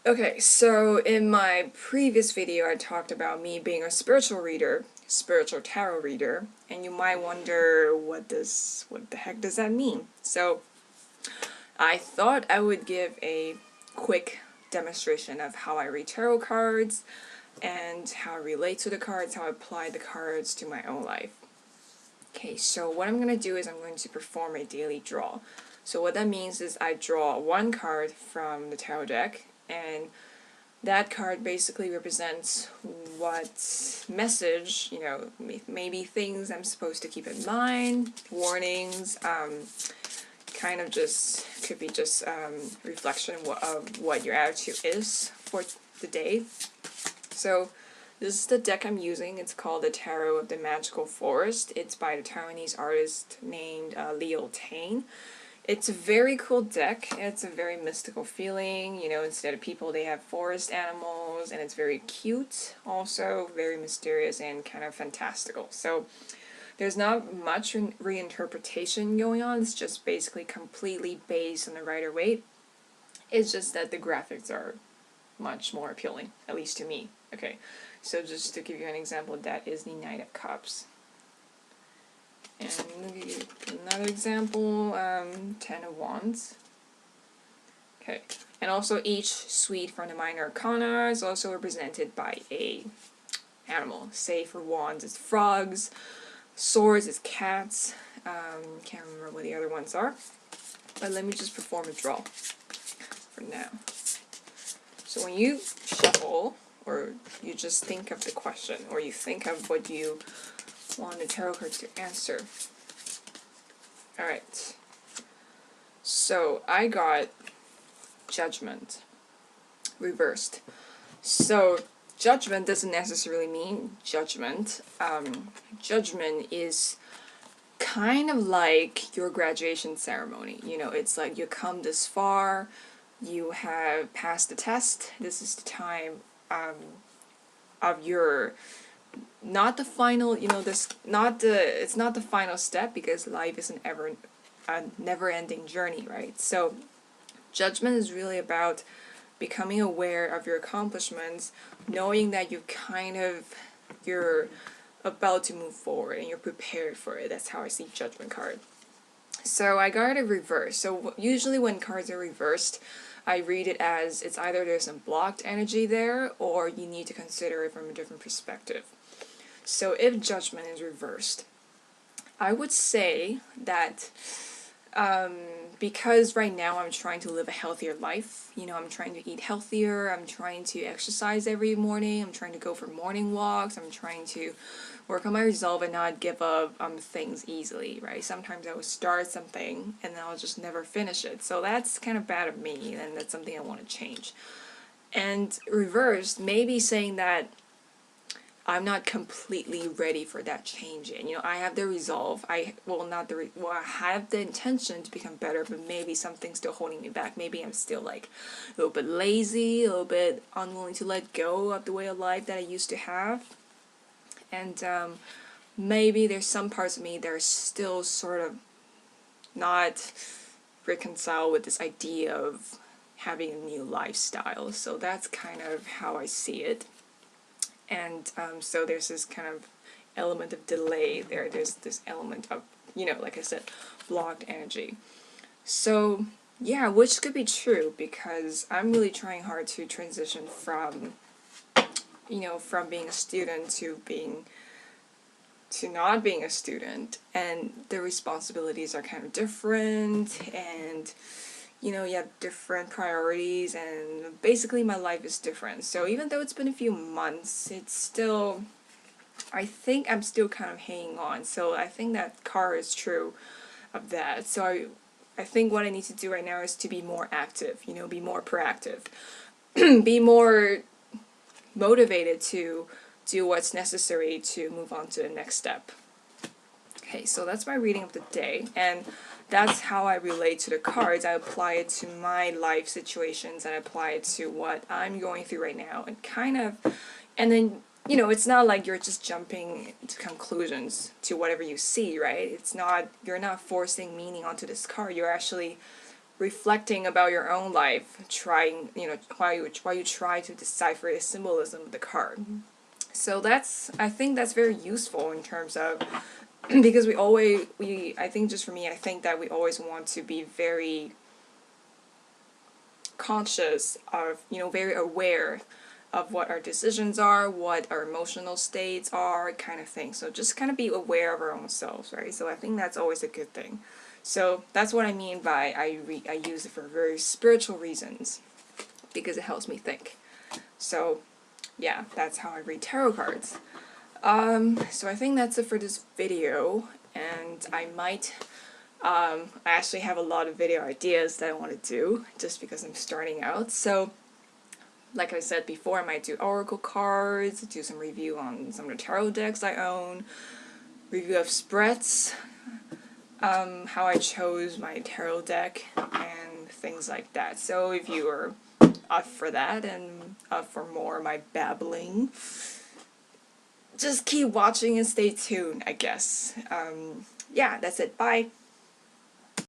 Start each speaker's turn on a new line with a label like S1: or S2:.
S1: Okay, so in my previous video I talked about me being a spiritual reader, spiritual tarot reader, and you might wonder what the heck does that mean? So I thought I would give a quick demonstration of how I read tarot cards and how I relate to the cards, how I apply the cards to my own life. Okay, so what I'm going to do is I'm going to perform a daily draw. So what that means is I draw one card from the tarot deck, and that card basically represents what message, maybe things I'm supposed to keep in mind, warnings, kind of just, could be just reflection of what your attitude is for the day. So this is the deck I'm using. It's called the Tarot of the Magical Forest. It's by the Taiwanese artist named Liu Tang. It's a very cool deck. It's a very mystical feeling. Instead of people, they have forest animals, and it's very cute. Also, very mysterious and kind of fantastical. So, there's not much reinterpretation going on. It's just basically completely based on the Rider-Waite. It's just that the graphics are much more appealing, at least to me. Okay, so just to give you an example, that is the Knight of Cups. And another example, Ten of Wands. Okay, and also each suite from the Minor Arcana is also represented by a animal. Say for Wands it's frogs, Swords is cats, can't remember what the other ones are, but let me just perform a draw for now. So when you shuffle, or you just think of the question, or you think of what you want the tarot cards to answer. Alright, so I got Judgment reversed. So Judgment doesn't necessarily mean judgment. Judgment is kind of like your graduation ceremony. It's like you come this far, you have passed the test, this is the time of your, not the final, it's not the final step, because life is a never-ending journey, right? So Judgment is really about becoming aware of your accomplishments, knowing that you're about to move forward and you're prepared for it. That's how I see Judgment card. So I got it reversed. So usually when cards are reversed, I read it as it's either there's some blocked energy there, or you need to consider it from a different perspective. So if Judgment is reversed, I would say that because right now I'm trying to live a healthier life, I'm trying to eat healthier, I'm trying to exercise every morning, I'm trying to go for morning walks, I'm trying to work on my resolve and not give up things easily, right? Sometimes I will start something and then I'll just never finish it. So that's kind of bad of me, and that's something I want to change. And reversed, maybe saying that I'm not completely ready for that change in. I have the resolve. I have the intention to become better, but maybe something's still holding me back. Maybe I'm still like a little bit lazy, a little bit unwilling to let go of the way of life that I used to have. And maybe there's some parts of me that are still sort of not reconciled with this idea of having a new lifestyle. So that's kind of how I see it. And so there's this kind of element of delay there. There's this element of, like I said, blocked energy. So, yeah, which could be true, because I'm really trying hard to transition from being a student to not being a student, and the responsibilities are kind of different, and you have different priorities, and basically my life is different. So even though it's been a few months, it's still, I think I'm still kind of hanging on. So I think that card is true of that. So I think what I need to do right now is to be more active, be more proactive, be more motivated to do what's necessary to move on to the next step. Okay, so that's my reading of the day, and that's how I relate to the cards. I apply it to my life situations, and I apply it to what I'm going through right now, and then, it's not like you're just jumping to conclusions to whatever you see, right? You're not forcing meaning onto this card. You're actually reflecting about your own life, trying, while you try to decipher the symbolism of the card. So I think that's very useful in terms of, because I think just for me, I think that we always want to be very conscious of, very aware of what our decisions are, what our emotional states are, kind of thing. So just kind of be aware of our own selves, right? So I think that's always a good thing. So that's what I mean by I use it for very spiritual reasons, because it helps me think. So yeah, that's how I read tarot cards. So I think that's it for this video, and I actually have a lot of video ideas that I want to do, just because I'm starting out. So like I said before, I might do oracle cards, do some review on some of the tarot decks I own, review of spreads, how I chose my tarot deck, and things like that. So if you are up for that and up for more of my babbling, just keep watching and stay tuned, I guess. Yeah, that's it. Bye!